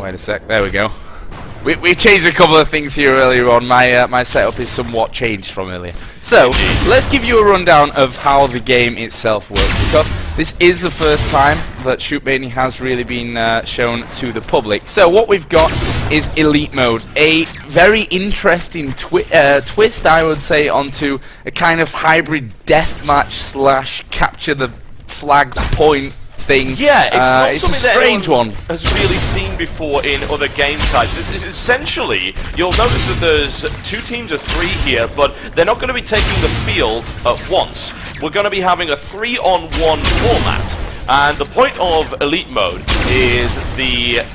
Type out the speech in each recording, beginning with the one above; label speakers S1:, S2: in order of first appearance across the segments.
S1: wait a sec. There we go. We changed a couple of things here earlier on. My setup is somewhat changed from earlier. So, let's give you a rundown of how the game itself works, because this is the first time that Shootmania has really been shown to the public. So, what we've got is Elite Mode, a very interesting twist, I would say, onto a kind of hybrid deathmatch slash capture the flag point thing.
S2: Yeah, it's not
S1: it's
S2: something
S1: a strange one.
S2: Has really seen before in other game types. This is essentially, you'll notice that there's 2 teams of 3 here, but they're not going to be taking the field at once. We're going to be having a 3-on-1 format, and the point of Elite Mode is the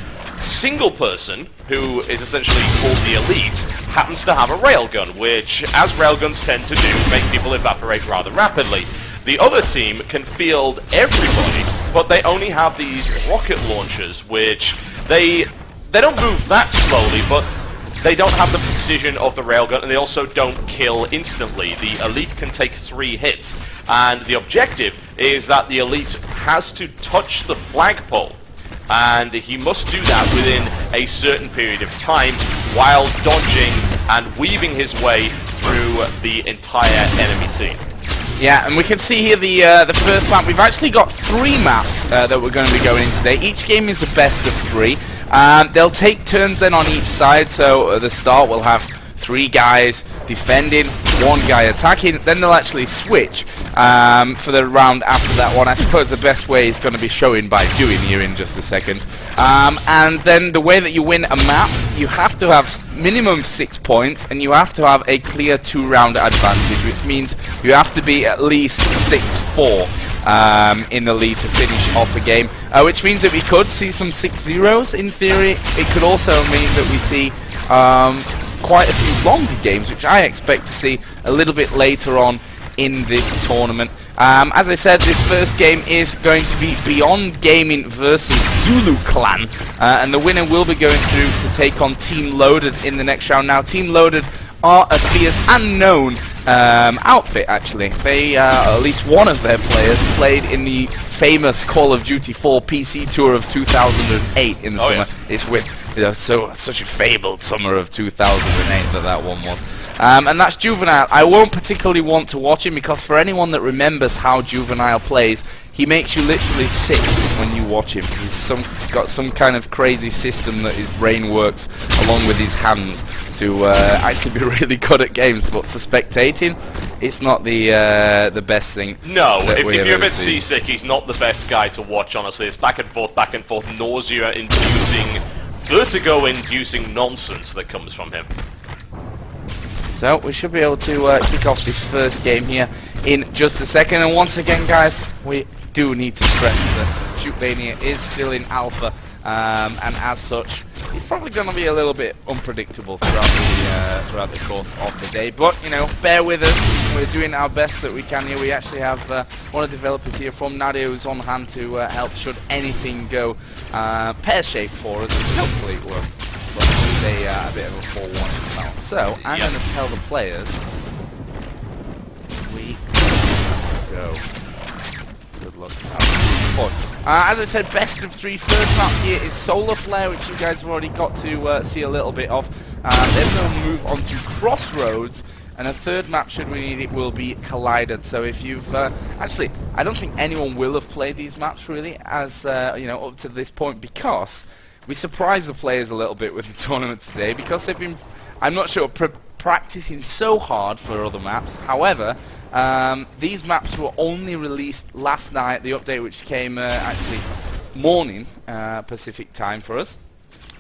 S2: single person, who is essentially called the Elite, happens to have a railgun, which, as railguns tend to do, make people evaporate rather rapidly. The other team can field everybody, but they only have these rocket launchers, which they don't move that slowly, but they don't have the precision of the railgun, and they also don't kill instantly. The Elite can take 3 hits, and the objective is that the Elite has to touch the flagpole, and he must do that within a certain period of time while dodging and weaving his way through the entire enemy team.
S1: Yeah, and we can see here the first map. We've actually got 3 maps that we're going to be going in today. Each game is a best of 3. They'll take turns then on each side, so at the start we'll have 3 guys defending, 1 guy attacking, then they'll actually switch for the round after that one. I suppose the best way is going to be showing by doing here in just a second. And then the way that you win a map, you have to have minimum 6 points, and you have to have a clear 2-round advantage, which means you have to be at least 6-4 in the lead to finish off a game, which means that we could see some 6-0s in theory. It could also mean that we see quite a few longer games, which I expect to see a little bit later on in this tournament. As I said, this first game is going to be Beyond Gaming versus Zulu Clan, and the winner will be going through to take on Team Loaded in the next round. Now, Team Loaded are a fierce and known outfit, actually. They, at least one of their players, played in the famous Call of Duty 4 PC tour of 2008 in the summer. Yeah. It's with such a fabled summer of 2008 that one was. And that's Juvenile. I won't particularly want to watch him, because for anyone that remembers how Juvenile plays, he makes you literally sick when you watch him. He's got some kind of crazy system that his brain works along with his hands to actually be really good at games. But for spectating, it's not the best thing. No,
S2: if you're a bit seasick, he's not the best guy to watch, honestly. It's back and forth, nausea-inducing, vertigo-inducing nonsense that comes from him.
S1: So we should be able to kick off this first game here in just a second. And once again, guys, we do need to stress that Shootmania is still in alpha, and as such, it's probably going to be a little bit unpredictable throughout the course of the day. But, you know, bear with us. We're doing our best that we can here. We actually have one of the developers here from Nadia who's on hand to help should anything go pear-shaped for us. Hopefully it will. But a bit of a forewarning about. So, I'm going to tell the players we go. Good luck. As I said, best of 3. First map here is Solar Flare, which you guys have already got to see a little bit of. Then we'll move on to Crossroads, and a third map, should we need it, will be Collided. So if you've actually, I don't think anyone will have played these maps really, as you know, up to this point, because we surprised the players a little bit with the tournament today, because they've been, I'm not sure, practicing so hard for other maps. However, these maps were only released last night, the update which came actually morning Pacific time for us.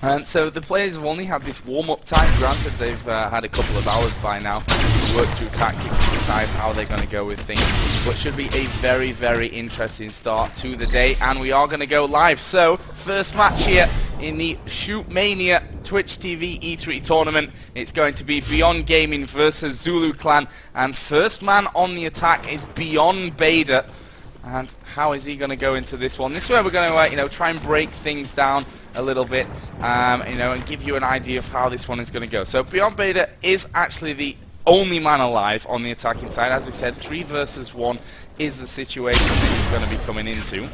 S1: And so the players have only had this warm-up time. Granted, they've had a couple of hours by now to work through tactics to decide how they're going to go with things. But should be a very, very interesting start to the day. And we are going to go live. So, first match here in the Shootmania Twitch TV E3 tournament. It's going to be Beyond Gaming versus Zulu Clan. And first man on the attack is Beyond Bader. And how is he going to go into this one? This is where we're going to, you know, try and break things down a little bit, you know, and give you an idea of how this one is going to go. So Beyond Bader is actually the only man alive on the attacking side. As we said, 3 versus 1 is the situation that he's going to be coming into.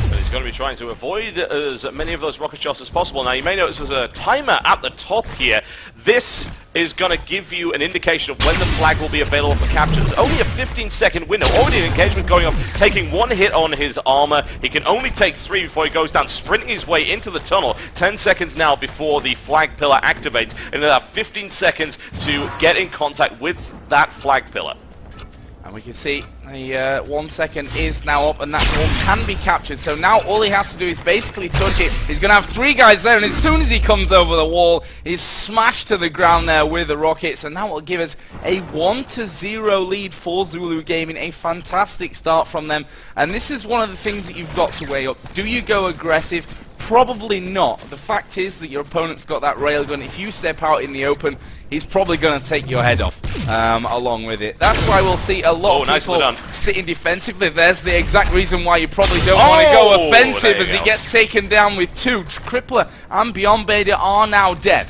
S2: But as He's going to be trying to avoid as many of those rocket shots as possible. Now, you may notice there's a timer at the top here. This is going to give you an indication of when the flag will be available for capture. There's only a 15-second window. Already an engagement going off, taking one hit on his armor. He can only take 3 before he goes down, sprinting his way into the tunnel. 10 seconds now before the flag pillar activates, and they'll have 15 seconds to get in contact with that flag pillar.
S1: And we can see the 1 second is now up, and that ball can be captured. So now all he has to do is basically touch it. He's going to have 3 guys there, and as soon as he comes over the wall, he's smashed to the ground there with the rockets, and that will give us a 1-0 lead for Zulu Gaming. A fantastic start from them, and this is one of the things that you've got to weigh up. Do you go aggressive? Probably not. The fact is that your opponent's got that railgun. If you step out in the open, he's probably going to take your head off along with it. That's why we'll see a lot of people sitting defensively. There's the exact reason why you probably don't want to go offensive, as he gets taken down with 2. Crippler and Beyond Beta are now dead.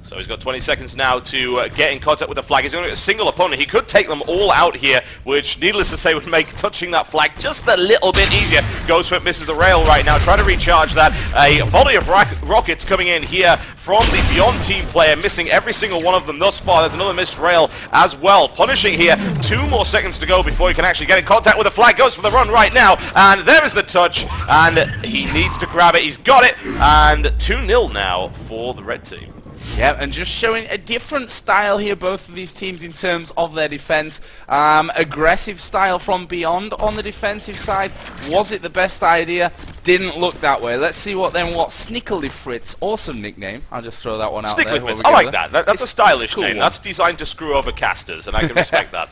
S2: So he's got 20 seconds now to get in contact with the flag. He's only got a single opponent. He could take them all out here, which, needless to say, would make touching that flag just a little bit easier. Goes for it, misses the rail right now. Try to recharge that. A volley of rockets coming in here from the Beyond team player, missing every single one of them thus far. There's another missed rail as well. Punishing here. 2 more seconds to go before he can actually get in contact with the flag. Goes for the run right now, and there is the touch, and he needs to grab it. He's got it, and 2-0 now for the red team.
S1: Yeah, and just showing a different style here, both of these teams, in terms of their defense. Aggressive style from Beyond on the defensive side. Was it the best idea? Didn't look that way. Let's see what Snickly Fritz, awesome nickname. I'll just throw that one out there.
S2: Fritz, I like that. That's a stylish name. That's designed to screw over casters, and I can respect that.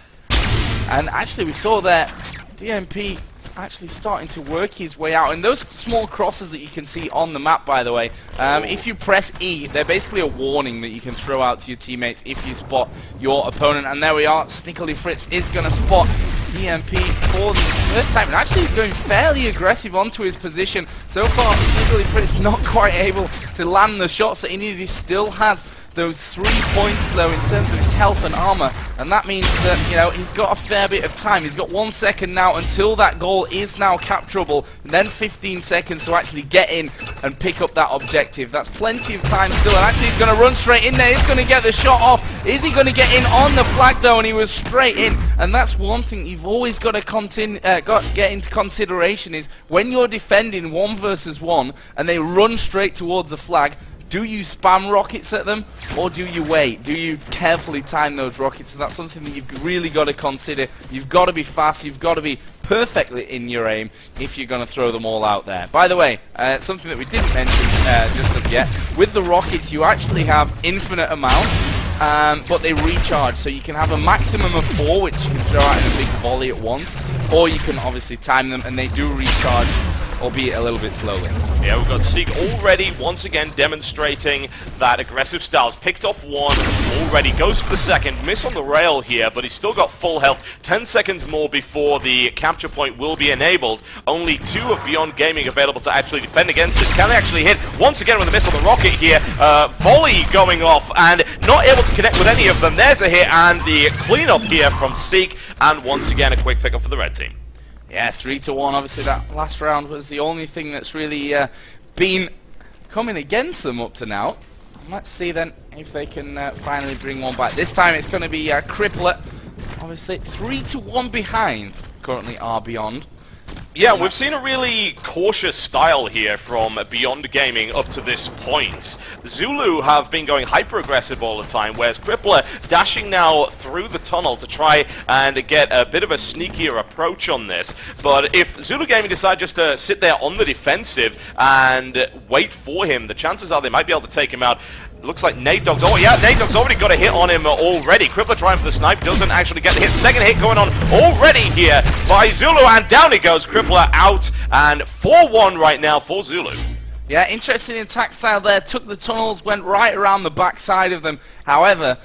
S1: And actually, we saw that DMP actually starting to work his way out. And those small crosses that you can see on the map, by the way, if you press E, they're basically a warning that you can throw out to your teammates if you spot your opponent. And there we are. Snickly Fritz is going to spot DMP for the first time. And actually, he's going fairly aggressive onto his position. So far, Snickly Fritz not quite able to land the shots that he needed. He still has those 3 points, though, in terms of his health and armor, and that means that, you know, he's got a fair bit of time. He's got 1 second now until that goal is now capturable, and then 15 seconds to actually get in and pick up that objective. That's plenty of time still, and actually he's going to run straight in there. He's going to get the shot off. Is he going to get in on the flag, though? And he was straight in, and that's one thing you've always got to get into consideration, is when you're defending 1 versus 1 and they run straight towards the flag, do you spam rockets at them, or do you wait? Do you carefully time those rockets? So that's something that you've really got to consider. You've got to be fast, you've got to be perfectly in your aim if you're going to throw them all out there. By the way, something that we didn't mention just as yet, with the rockets you actually have infinite amount, but they recharge, so you can have a maximum of 4, which you can throw out in a big volley at once, or you can obviously time them, and they do recharge, albeit a little bit slowly.
S2: Yeah, we've got Seek already once again demonstrating that aggressive style. He's picked off 1 already, goes for the second, miss on the rail here, but he's still got full health. 10 seconds more before the capture point will be enabled. Only 2 of Beyond Gaming available to actually defend against it. Can they actually hit? Once again with a miss on the rocket here. Volley going off and not able to connect with any of them. There's a hit and the cleanup here from Seek, and once again a quick pickup for the red team.
S1: Yeah, 3-1. Obviously, that last round was the only thing that's really been coming against them up to now. Let's see then if they can finally bring one back. This time it's going to be Crippler. Obviously, 3-1 behind currently are Beyond.
S2: Yeah, we've seen a really cautious style here from Beyond Gaming up to this point. Zulu have been going hyper-aggressive all the time, whereas Crippler dashing now through the tunnel to try and get a bit of a sneakier approach on this. But if Zulu Gaming decide just to sit there on the defensive and wait for him, the chances are they might be able to take him out. Looks like Nate Dogg's already got a hit on him already. Crippler trying for the snipe, doesn't actually get the hit. Second hit going on already here by Zulu, and down he goes. Crippler out, and 4-1 right now for Zulu.
S1: Yeah, interesting attack style there. Took the tunnels, went right around the backside of them. However,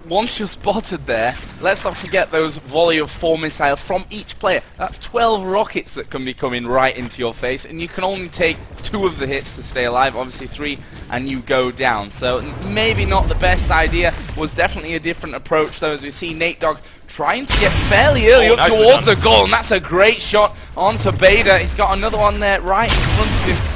S1: once you're spotted there, let's not forget those volley of 4 missiles from each player. That's 12 rockets that can be coming right into your face, and you can only take 2 of the hits to stay alive, obviously 3, and you go down. So maybe not the best idea. Was definitely a different approach, though, as we see Nate Dogg trying to get fairly early up
S2: nicely
S1: towards
S2: done.
S1: the goal, and that's a great shot onto Bader. He's got another one there right in front of him.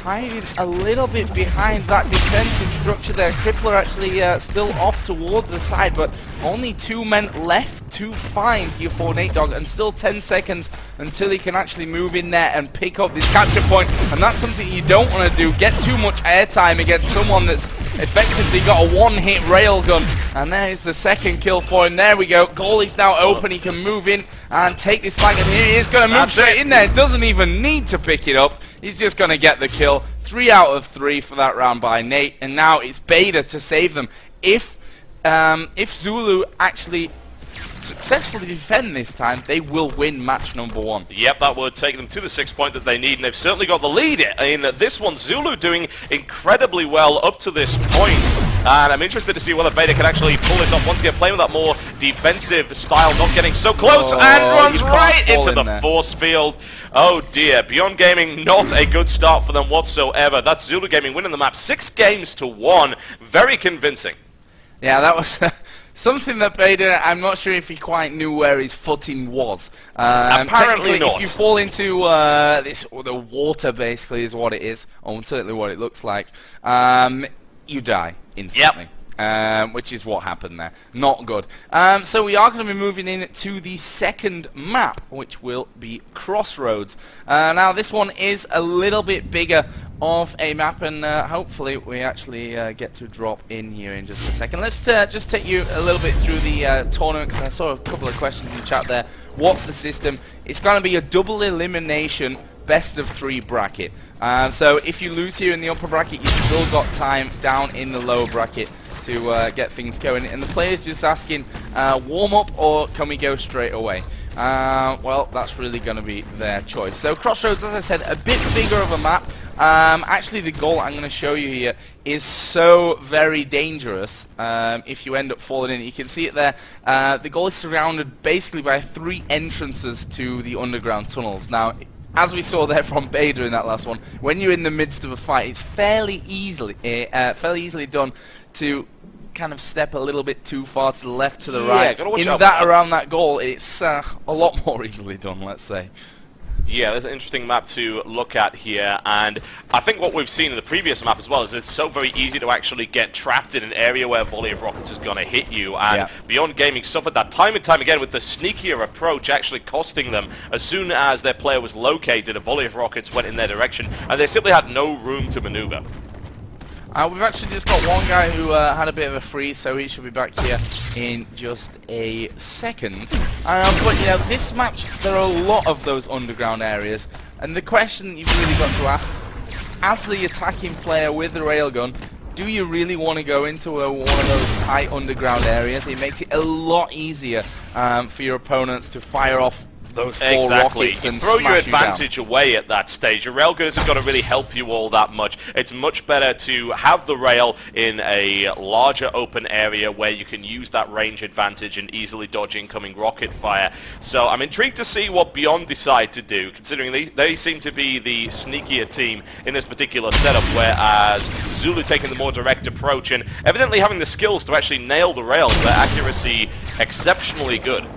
S1: Hiding a little bit behind that defensive structure there. Crippler actually still off towards the side, but only 2 men left to find here for Nate Dogg, and still 10 seconds until he can actually move in there and pick up this capture point, and that's something you don't want to do. Get too much airtime against someone that's effectively got a one-hit railgun, and there is the second kill for him. There we go. Goal is now open. He can move in and take this flag, and here he is going to move straight in there. Doesn't even need to pick it up. He's just going to get the kill. 3 out of 3 for that round by Nate, and now it's Bader to save them. If Zulu actually successfully defend this time, they will win match number 1.
S2: Yep, that would take them to the 6 point that they need, and they've certainly got the lead in this one. Zulu doing incredibly well up to this point, and I'm interested to see whether Bader can actually pull this off once again, playing with that more defensive style, not getting so close, and runs right into the force field. Oh dear, Beyond Gaming, not a good start for them whatsoever. That's Zulu Gaming winning the map 6 games to 1. Very convincing.
S1: Yeah, that was something that Bader, I'm not sure if he quite knew where his footing was.
S2: Apparently not.
S1: If you fall into the water basically is what it is, or certainly what it looks like, you die instantly.
S2: Yep.
S1: Which is what happened there. Not good. So we are going to be moving in to the second map, which will be Crossroads. Now this one is a little bit bigger of a map, and hopefully we actually get to drop in here in just a second. Let's just take you a little bit through the tournament, because I saw a couple of questions in chat there. What's the system? It's going to be a double elimination best of 3 bracket. So if you lose here in the upper bracket, you've still got time down in the lower bracket to get things going, and the players just asking, warm up or can we go straight away? Well, that's really going to be their choice. So Crossroads, as I said, a bit bigger of a map. Actually, the goal I'm going to show you here is so very dangerous if you end up falling in. You can see it there. The goal is surrounded basically by 3 entrances to the underground tunnels. Now, as we saw there from Bader in that last one, when you're in the midst of a fight, it's fairly easily done to kind of step a little bit too far to the left, to the right. In that, around that goal, it's a lot more easily done, let's say.
S2: Yeah, there's an interesting map to look at here, and I think what we've seen in the previous map as well is it's so very easy to actually get trapped in an area where a volley of rockets is going to hit you, and Beyond Gaming suffered that time and time again with the sneakier approach actually costing them. As soon as their player was located, a volley of rockets went in their direction, and they simply had no room to maneuver.
S1: We've actually just got one guy who had a bit of a freeze, so he should be back here in just a second. But you know, this match, there are a lot of those underground areas, and the question you've really got to ask, as the attacking player with the railgun, do you really want to go into one of those tight underground areas? It makes it a lot easier for your opponents to fire off those 4 rockets and
S2: throw your advantage
S1: you
S2: away at that stage. Your railgun isn't going to really help you all that much. It's much better to have the rail in a larger open area where you can use that range advantage and easily dodge incoming rocket fire. So I'm intrigued to see what Beyond decide to do, considering they seem to be the sneakier team in this particular setup, whereas Zulu taking the more direct approach and evidently having the skills to actually nail the rails. Their accuracy exceptionally good.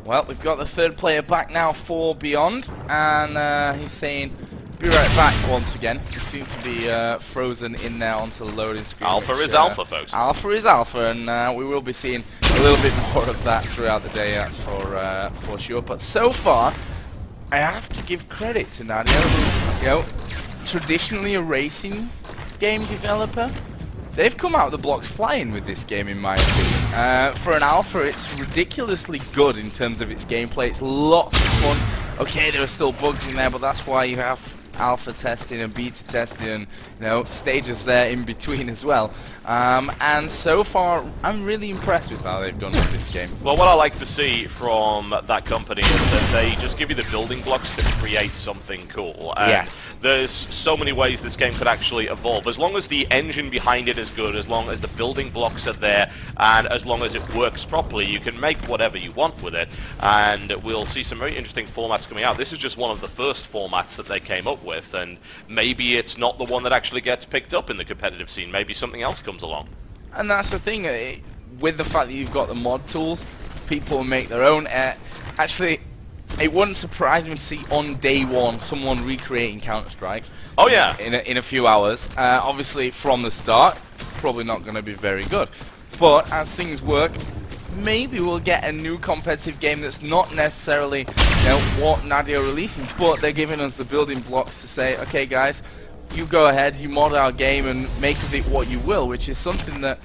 S1: Well, we've got the 3rd player back now for Beyond, and he's saying, be right back once again. He seems to be frozen in there onto the loading screen.
S2: Alpha is alpha, folks.
S1: Alpha is alpha, and we will be seeing a little bit more of that throughout the day, that's for sure. But so far, I have to give credit to Nadia, who, you know, traditionally a racing game developer. They've come out of the blocks flying with this game, in my opinion. For an alpha, it's ridiculously good in terms of its gameplay. It's lots of fun. Okay, there are still bugs in there, but that's why you have alpha testing and beta testing and, you know, stages there in between as well. And so far, I'm really impressed with how they've done with this game.
S2: Well, what I like to see from that company is that they just give you the building blocks to create something cool. And there's so many ways this game could actually evolve. As long as the engine behind it is good, as long as the building blocks are there, and as long as it works properly, you can make whatever you want with it. And we'll see some very interesting formats coming out. This is just one of the first formats that they came up with, and maybe it's not the one that actually gets picked up in the competitive scene. Maybe something else comes along.
S1: And that's the thing, with the fact that you've got the mod tools, people will make their own. Actually, it wouldn't surprise me to see on day one someone recreating Counter-Strike.
S2: Oh yeah.
S1: In a few hours. Obviously, from the start, probably not going to be very good. But as things work, maybe we'll get a new competitive game that's not necessarily, you know, what Nadia are releasing, but they're giving us the building blocks to say, okay, guys, you go ahead, you mod our game and make of it what you will, which is something that,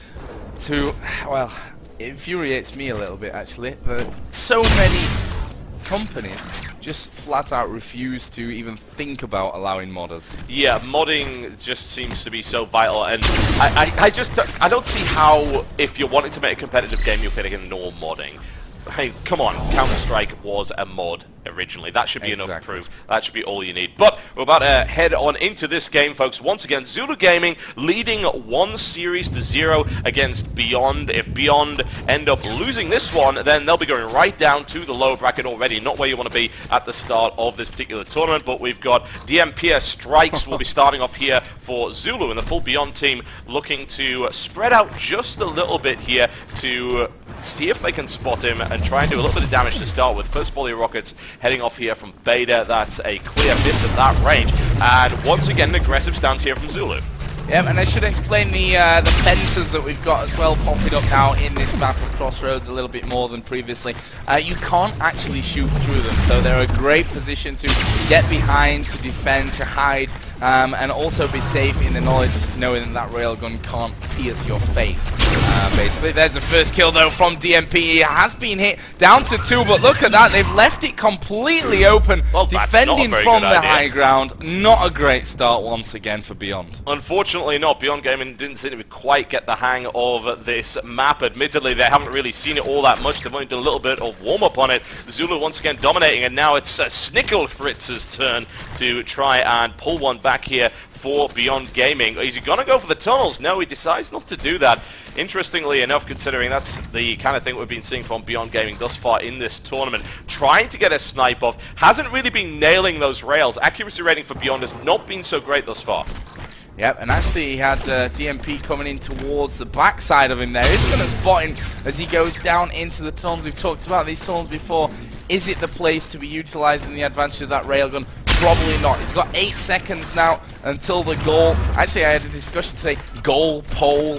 S1: well, it infuriates me a little bit actually. That so many companies just flat out refuse to even think about allowing modders. Yeah,
S2: modding just seems to be so vital, and I don't see how, if you're wanting to make a competitive game, you're putting in normal modding. Hey, come on, Counter-Strike was a mod originally. That should be enough proof. That should be all you need. But we're about to head on into this game, folks. Once again, Zulu Gaming leading 1 series to 0 against Beyond. If Beyond end up losing this one, then they'll be going right down to the lower bracket already. Not where you want to be at the start of this particular tournament, but we've got DMPS Strikes will be starting off here for Zulu, and the full Beyond team looking to spread out just a little bit here to see if they can spot him and try and do a little bit of damage to start with. First volley of rockets heading off here from Beta. That's a clear miss at that range. And once again, an aggressive stance here from Zulu.
S1: Yeah, and I should explain the fences that we've got as well popping up now in this map of Crossroads a little bit more than previously. You can't actually shoot through them, so they're a great position to get behind, to defend, to hide, and also be safe in the knowledge knowing that that railgun can't pierce your face. Basically, there's the first kill though from DMP. He has been hit down to 2, but look at that, they've left it completely open,
S2: well,
S1: defending from the high ground. Not a great start once again for Beyond.
S2: Unfortunately not. Beyond Gaming didn't seem to quite get the hang of this map. Admittedly, they haven't really seen it all that much. They've only done a little bit of warm-up on it. Zulu once again dominating, and now it's Snickle Fritz's turn to try and pull one back here for Beyond Gaming. Is he going to go for the tunnels? No, he decides not to do that. Interestingly enough, considering that's the kind of thing we've been seeing from Beyond Gaming thus far in this tournament, trying to get a snipe off, hasn't really been nailing those rails. Accuracy rating for Beyond has not been so great thus far.
S1: Yep, and actually he had DMP coming in towards the backside of him there. He's going to spot him as he goes down into the tunnels. We've talked about these tunnels before. Is it the place to be utilising the advantage of that railgun? Probably not. He's got 8 seconds now until the goal. Actually, I had a discussion today. Goal, pole,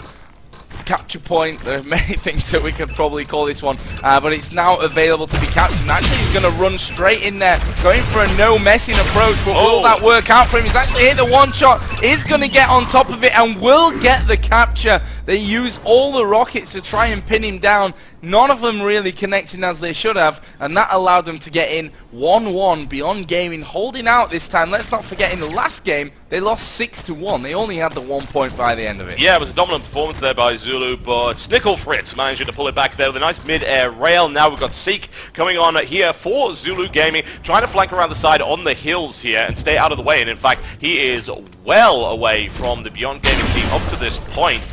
S1: capture point. There are many things that we could probably call this one, but it's now available to be captured. And actually, he's going to run straight in there, going for a no messing approach. But will that work out for him? He's actually hit the one shot. Is going to get on top of it and will get the capture. They use all the rockets to try and pin him down. None of them really connecting as they should have, and that allowed them to get in 1-1. Beyond Gaming holding out this time. Let's not forget, in the last game, they lost 6-1. They only had the 1 point by the end of it.
S2: Yeah, it was a dominant performance there by Zulu, but Snickle Fritz managing to pull it back there with a nice mid-air rail. Now we've got Seek coming on here for Zulu Gaming, trying to flank around the side on the hills here and stay out of the way. And in fact, he is well away from the Beyond Gaming team up to this point.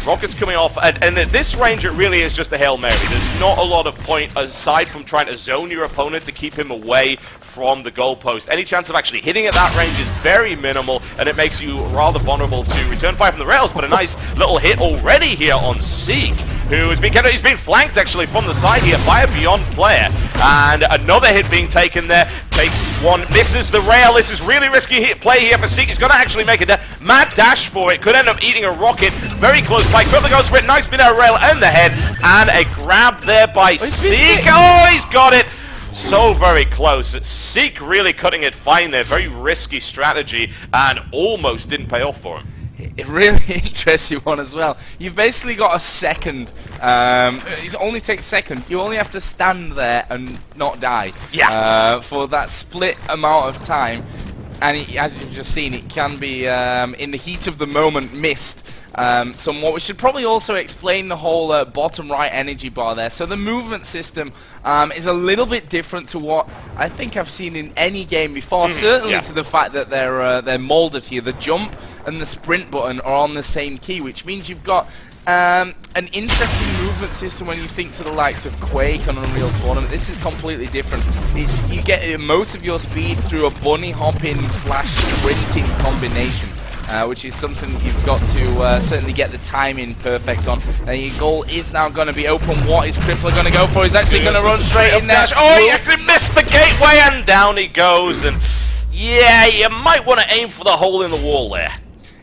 S2: Rockets coming off, and at this range it really is just a Hail Mary. There's not a lot of point aside from trying to zone your opponent to keep him away from the goalpost. Any chance of actually hitting at that range is very minimal, and it makes you rather vulnerable to return fire from the rails. But a nice little hit already here on Seek, who has been he's been flanked actually from the side here by a Beyond player, and another hit being taken there. Takes one, misses the rail. This is really risky play here for Seek. He's going to actually make a mad dash for it. Could end up eating a rocket. Very close by. Quickly goes for it. Nice mid-air rail and the head, and a grab there by Seek. Oh, he's got it. So very close. Seek really cutting it fine there. Very risky strategy, and almost didn't pay off for him.
S1: A really interesting one as well. You've basically got a second. It only takes a second. You only have to stand there and not die.
S2: Yeah.
S1: For that split amount of time. And as you've just seen, it can be, in the heat of the moment, missed. Somewhat. We should probably also explain the whole bottom right energy bar there. So the movement system is a little bit different to what I think I've seen in any game before. Certainly to the fact that they're molded here. The jump and the sprint button are on the same key, which means you've got an interesting movement system when you think to the likes of Quake and Unreal Tournament. This is completely different. You get most of your speed through a bunny hopping / sprinting combination. which is something you've got to certainly get the timing perfect on. And your goal is now going to be open. What is Crippler going to go for? He's actually going to run straight in there.
S2: Oh, he actually missed the gateway, and down he goes. And yeah, you might want to aim for the hole in the wall there.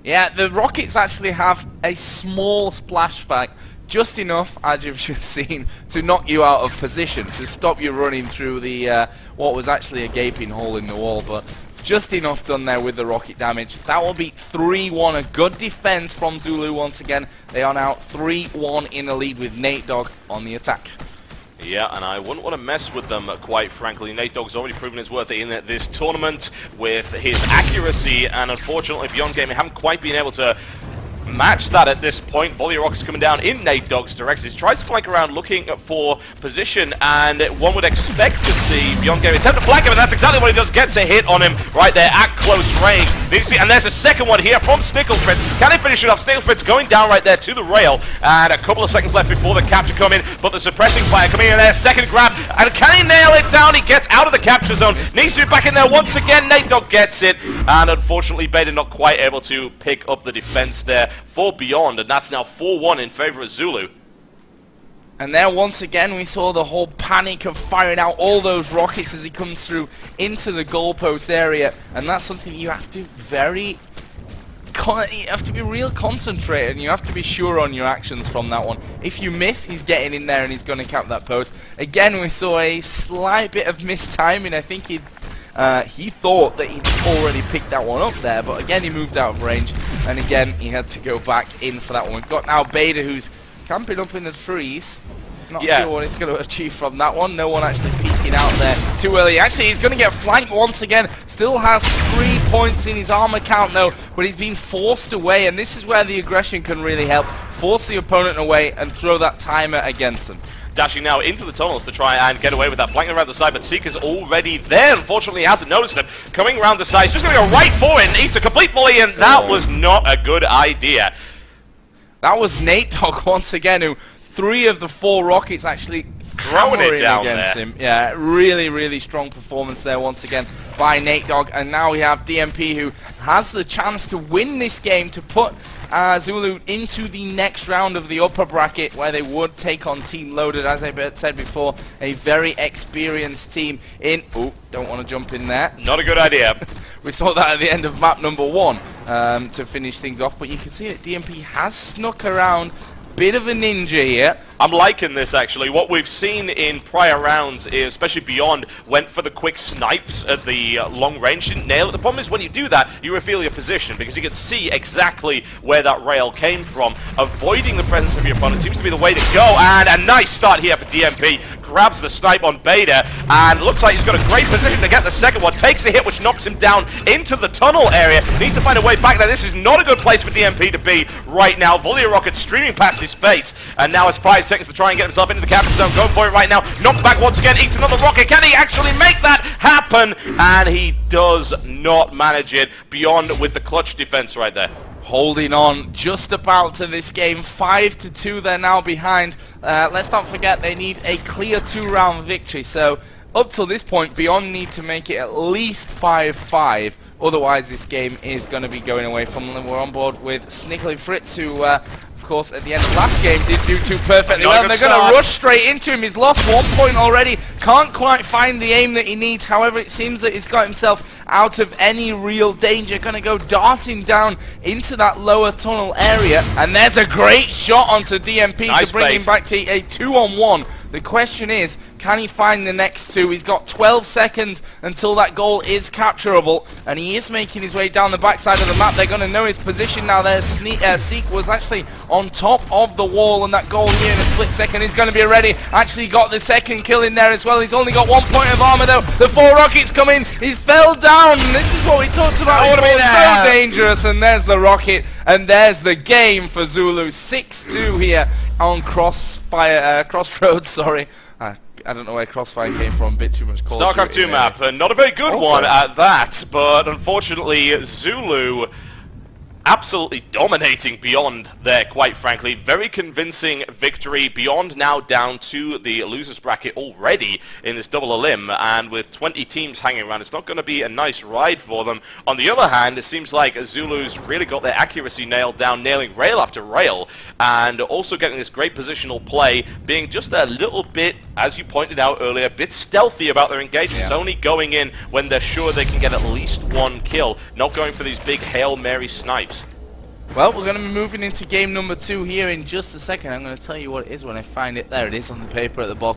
S1: Yeah, the rockets actually have a small splashback, just enough, as you've just seen, to knock you out of position, to stop you running through the what was actually a gaping hole in the wall, but just enough done there with the rocket damage. That will be 3-1, a good defense from Zulu once again. They are now 3-1 in the lead with Nate Dogg on the attack.
S2: Yeah, and I wouldn't want to mess with them, quite frankly. Nate Dogg's already proven his worth in this tournament with his accuracy, and unfortunately, Beyond Gaming haven't quite been able to match that at this point. Volley of rockets coming down in Nate Dogg's direction. He tries to flank around looking for position, and one would expect to see Beyond Gaming attempt to flank him, and that's exactly what he does. Gets a hit on him right there at close range. And there's a second one here from Snicklefritz. Can he finish it off? Snicklefritz going down right there to the rail, and a couple of seconds left before the capture come in, but the suppressing fire coming in there. Second grab, and can he nail it down? He gets out of the capture zone. Needs to be back in there once again. Nate Dogg gets it, and unfortunately Beta not quite able to pick up the defense there for Beyond, and that's now 4-1 in favor of Zulu.
S1: And there once again we saw the whole panic of firing out all those rockets as he comes through into the goalpost area, and that's something you have to you have to be real concentrated, and you have to be sure on your actions from that one. If you miss, he's getting in there and he's going to cap that post. Again, we saw a slight bit of mistiming. I think he thought that he'd already picked that one up there, but again he moved out of range, and again he had to go back in for that one. We've got now Beta, who's camping up in the trees. Not sure what he's going to achieve from that one. No one actually peeking out there too early. Actually, he's going to get flanked once again. Still has 3 points in his armor count though, but he's been forced away, and this is where the aggression can really help. Force the opponent away and throw that timer against them.
S2: Dashing now into the tunnels to try and get away with that, flanking around the side, but Seeker's already there. Unfortunately, he hasn't noticed him. Coming around the side, he's just going to go right for it, and eats a complete volley, and that was not a good idea. That
S1: was Nate Dogg once again, who 3 of the 4 rockets actually
S2: throwing it down
S1: against him. Yeah, really, really strong performance there once again by Nate Dogg. And now we have DMP, who has the chance to win this game, to put Zulu into the next round of the upper bracket, where they would take on Team Loaded, as I said before, a very experienced team in... Oh, don't want to jump in there.
S2: Not a good idea.
S1: We saw that at the end of map number 1 to finish things off, but you can see that DMP has snuck around. Bit of a ninja here.
S2: I'm liking this, actually. What we've seen in prior rounds is, especially Beyond, went for the quick snipes at the long range, didn't nail it. The problem is when you do that, you reveal your position, because you can see exactly where that rail came from. Avoiding the presence of your opponent seems to be the way to go, and a nice start here for DMP. Grabs the snipe on Beta, and looks like he's got a great position to get the second one. Takes a hit, which knocks him down into the tunnel area. Needs to find a way back there. This is not a good place for DMP to be right now. Volley of rockets streaming past his face, and now has 5 seconds to try and get himself into the capture zone. Going for it right now. Knocked back once again. Eats another rocket. Can he actually make that happen? And he does not manage it. Beyond with the clutch defense right there.
S1: Holding on just about to this game. 5-2 they're now behind. Let's not forget they need a clear 2-round victory. So up till this point, Beyond need to make it at least 5-5. Otherwise this game is going to be going away from them. We're on board with Snicklefritz, who of course at the end of last game did do too perfectly well, and they're going to rush straight into him. He's lost 1 point already, can't quite find the aim that he needs. However, it seems that he's got himself out of any real danger. Going to go darting down into that lower tunnel area, and there's a great shot onto DMP to bring him back to a 2-on-1. The question is, can he find the next 2? He's got 12 seconds until that goal is capturable, and he is making his way down the backside of the map. They're going to know his position now. Seek was actually on top of the wall, and that goal here in a split second is going to be ready. Actually got the second kill in there as well. He's only got 1 point of armor though. The 4 rockets come in. He's fell down, and this is what we talked about. So dangerous, and there's the rocket, and there's the game for Zulu. 6-2 here on Crossroads, sorry. I don't know where Crossfire came from, a bit too much Call of Duty.
S2: StarCraft 2 map, not a very good one at that, but unfortunately Zulu absolutely dominating Beyond there, quite frankly. Very convincing victory. Beyond now down to the losers bracket already in this double elim, and with 20 teams hanging around, it's not going to be a nice ride for them. On the other hand, it seems like Zulu's really got their accuracy nailed down, nailing rail after rail, and also getting this great positional play, being just a little bit, as you pointed out earlier, a bit stealthy about their engagements, only going in when they're sure they can get at least one kill, not going for these big Hail Mary snipes.
S1: Well, we're going to be moving into game number 2 here in just a second. I'm going to tell you what it is when I find it. There it is on the paper at the bottom.